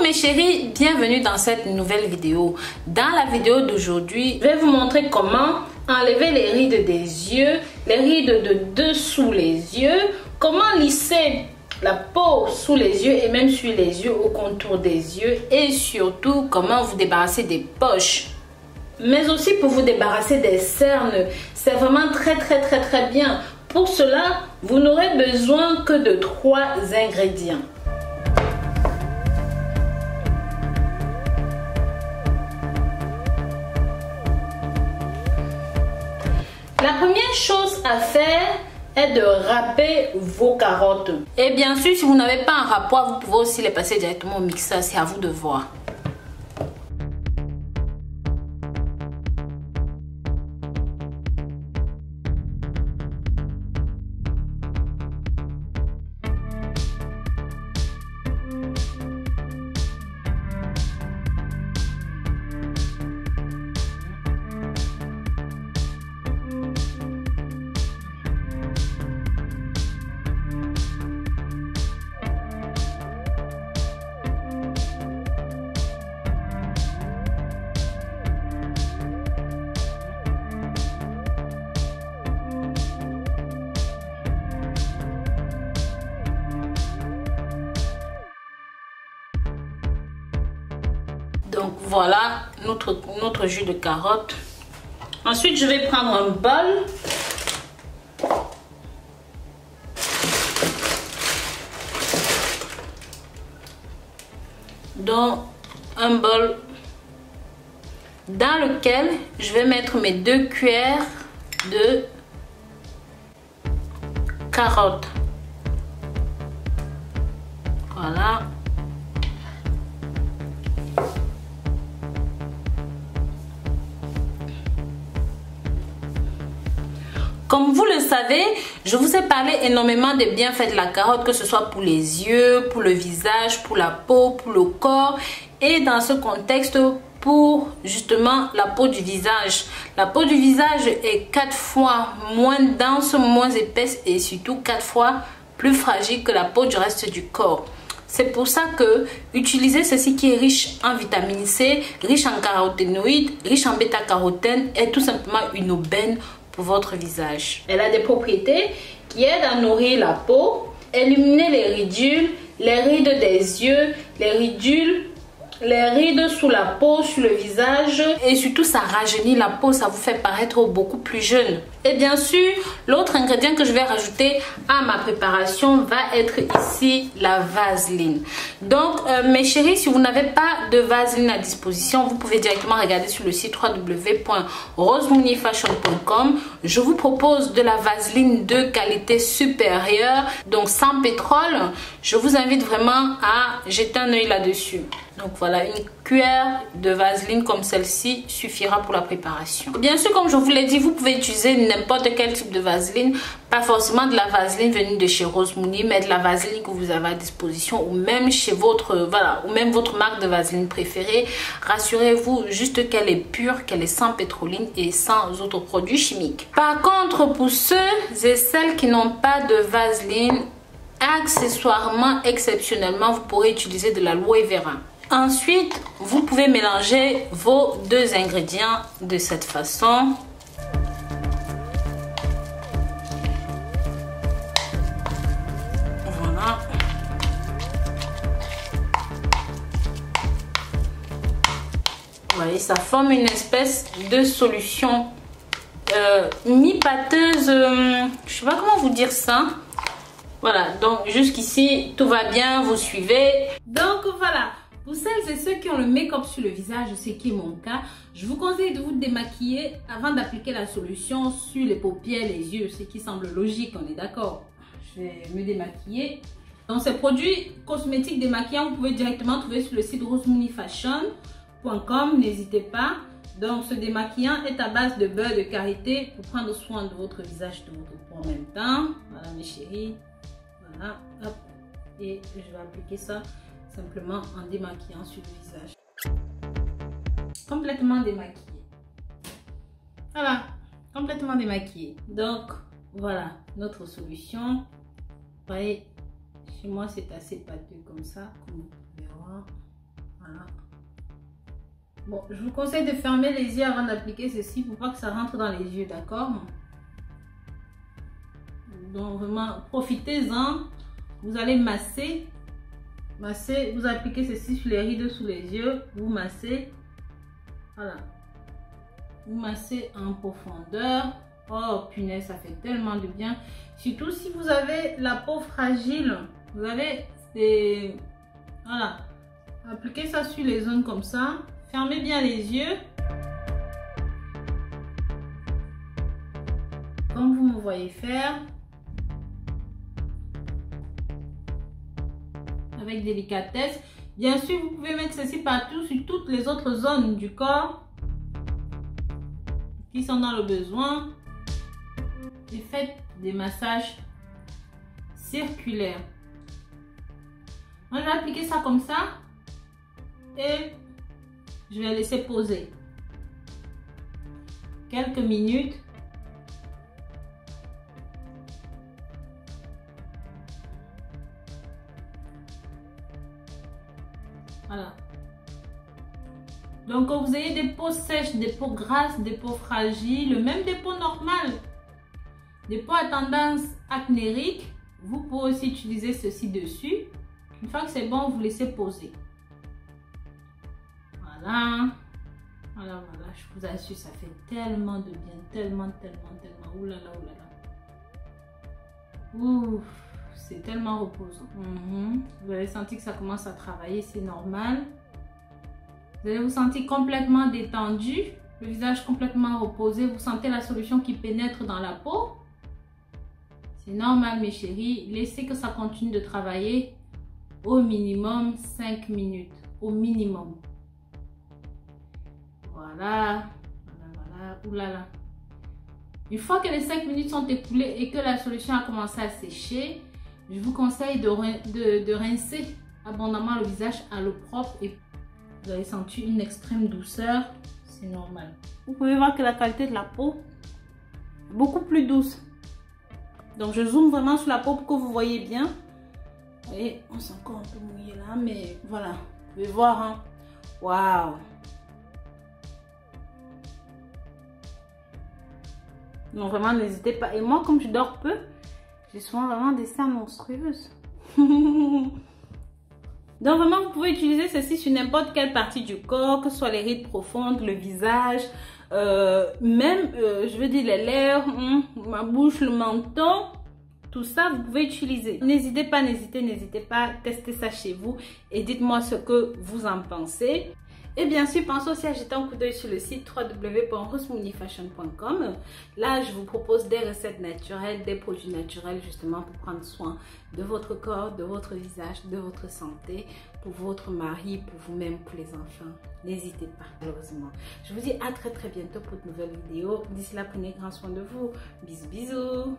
Coucou mes chéris, bienvenue dans cette nouvelle vidéo. Dans la vidéo d'aujourd'hui, je vais vous montrer comment enlever les rides des yeux, les rides de dessous les yeux, comment lisser la peau sous les yeux et même sur les yeux, au contour des yeux, et surtout comment vous débarrasser des poches. Mais aussi pour vous débarrasser des cernes. C'est vraiment très bien. Pour cela, vous n'aurez besoin que de 3 ingrédients. La première chose à faire est de râper vos carottes. Et bien sûr, si vous n'avez pas un râpoir, vous pouvez aussi les passer directement au mixeur. C'est à vous de voir. Donc voilà notre jus de carotte. Ensuite, je vais prendre un bol. Dans un bol dans lequel je vais mettre mes 2 cuillères de carottes. Voilà. Comme vous le savez, je vous ai parlé énormément des bienfaits de la carotte, que ce soit pour les yeux, pour le visage, pour la peau, pour le corps. Et dans ce contexte, pour justement la peau du visage. La peau du visage est 4 fois moins dense, moins épaisse et surtout 4 fois plus fragile que la peau du reste du corps. C'est pour ça que utiliser ceci qui est riche en vitamine C, riche en caroténoïdes, riche en bêta-carotène est tout simplement une aubaine pour votre visage. Elle a des propriétés qui aident à nourrir la peau, éliminer les rides des yeux, les rides sous la peau, sur le visage, et surtout ça rajeunit la peau, ça vous fait paraître beaucoup plus jeune. Et bien sûr, l'autre ingrédient que je vais rajouter à ma préparation va être ici la vaseline. Donc mes chéris, si vous n'avez pas de vaseline à disposition, vous pouvez directement regarder sur le site www.rosemoonifashion.com. Je vous propose de la vaseline de qualité supérieure, donc sans pétrole. Je vous invite vraiment à jeter un œil là-dessus. Donc voilà, une cuillère de vaseline comme celle-ci suffira pour la préparation. Bien sûr, comme je vous l'ai dit, vous pouvez utiliser n'importe quel type de vaseline, pas forcément de la vaseline venue de chez Rose Mooney, mais de la vaseline que vous avez à disposition, ou même chez votre ou même votre marque de vaseline préférée. Rassurez-vous juste qu'elle est pure, qu'elle est sans pétroline et sans autres produits chimiques. Par contre, pour ceux et celles qui n'ont pas de vaseline, accessoirement, exceptionnellement, vous pourrez utiliser de l'aloe vera. Ensuite, vous pouvez mélanger vos 2 ingrédients de cette façon. Voilà. Vous voyez, ça forme une espèce de solution mi-pâteuse. Je ne sais pas comment vous dire ça. Voilà, donc jusqu'ici, tout va bien, vous suivez. Donc voilà. Pour celles et ceux qui ont le make-up sur le visage, ce qui est mon cas, je vous conseille de vous démaquiller avant d'appliquer la solution sur les paupières, les yeux, ce qui semble logique, on est d'accord. Je vais me démaquiller. Donc ces produits cosmétiques démaquillants, vous pouvez directement trouver sur le site rosemoonifashion.com, n'hésitez pas. Donc ce démaquillant est à base de beurre de karité pour prendre soin de votre visage, de votre peau en même temps. Voilà mes chéris, voilà, hop, et je vais appliquer ça simplement en démaquillant sur le visage. Complètement démaquillé. Voilà, complètement démaquillé. Donc, voilà notre solution. Vous voyez, chez moi, c'est assez pâteux comme ça, comme vous pouvez voir. Voilà. Bon, je vous conseille de fermer les yeux avant d'appliquer ceci pour pas que ça rentre dans les yeux, d'accord? Donc vraiment, profitez-en. Vous allez masser. Masser, vous appliquez ceci sur les rides, sous les yeux. Vous massez. Voilà. Vous massez en profondeur. Oh punaise, ça fait tellement de bien. Surtout si vous avez la peau fragile. Vous avez des... Voilà. Appliquez ça sur les zones comme ça. Fermez bien les yeux. Comme vous me voyez faire. Avec délicatesse. Bien sûr, vous pouvez mettre ceci partout sur toutes les autres zones du corps qui sont dans le besoin. Et faites des massages circulaires. Moi, je vais appliquer ça comme ça et je vais laisser poser quelques minutes. Voilà. Donc, quand vous ayez des peaux sèches, des peaux grasses, des peaux fragiles, même des peaux normales, des peaux à tendance acnérique, vous pouvez aussi utiliser ceci dessus. Une fois que c'est bon, vous laissez poser. Voilà. Voilà, voilà. Je vous assure, ça fait tellement de bien. Tellement. Ouh là là, ouh là là. Ouf. C'est tellement reposant. Vous avez senti que ça commence à travailler, c'est normal. Vous allez vous sentir complètement détendu, le visage complètement reposé. Vous sentez la solution qui pénètre dans la peau. C'est normal, mes chéris. Laissez que ça continue de travailler au minimum 5 minutes. Au minimum. Voilà. Voilà. Ouh là là. Une fois que les 5 minutes sont écoulées et que la solution a commencé à sécher, je vous conseille de rincer abondamment le visage à l'eau propre et vous avez senti une extrême douceur. C'est normal. Vous pouvez voir que la qualité de la peau est beaucoup plus douce. Donc je zoome vraiment sur la peau pour que vous voyez bien. Et on s'est encore un peu mouillé là, mais voilà. Vous pouvez voir, hein. Waouh! Donc vraiment, n'hésitez pas. Et moi, comme je dors peu, j'ai souvent vraiment des cernes monstrueuses. Donc vraiment, vous pouvez utiliser ceci sur n'importe quelle partie du corps, que ce soit les rides profondes, le visage, même, je veux dire, les lèvres, ma bouche, le menton. Tout ça, vous pouvez utiliser. N'hésitez pas, n'hésitez pas, testez ça chez vous et dites-moi ce que vous en pensez. Et bien sûr, pensez aussi à jeter un coup d'œil sur le site www.rosemooneyfashion.com. Là, je vous propose des recettes naturelles, des produits naturels justement pour prendre soin de votre corps, de votre visage, de votre santé, pour votre mari, pour vous-même, pour les enfants. N'hésitez pas, malheureusement. Je vous dis à très bientôt pour de nouvelles vidéos. D'ici là, prenez grand soin de vous. Bisous, bisous.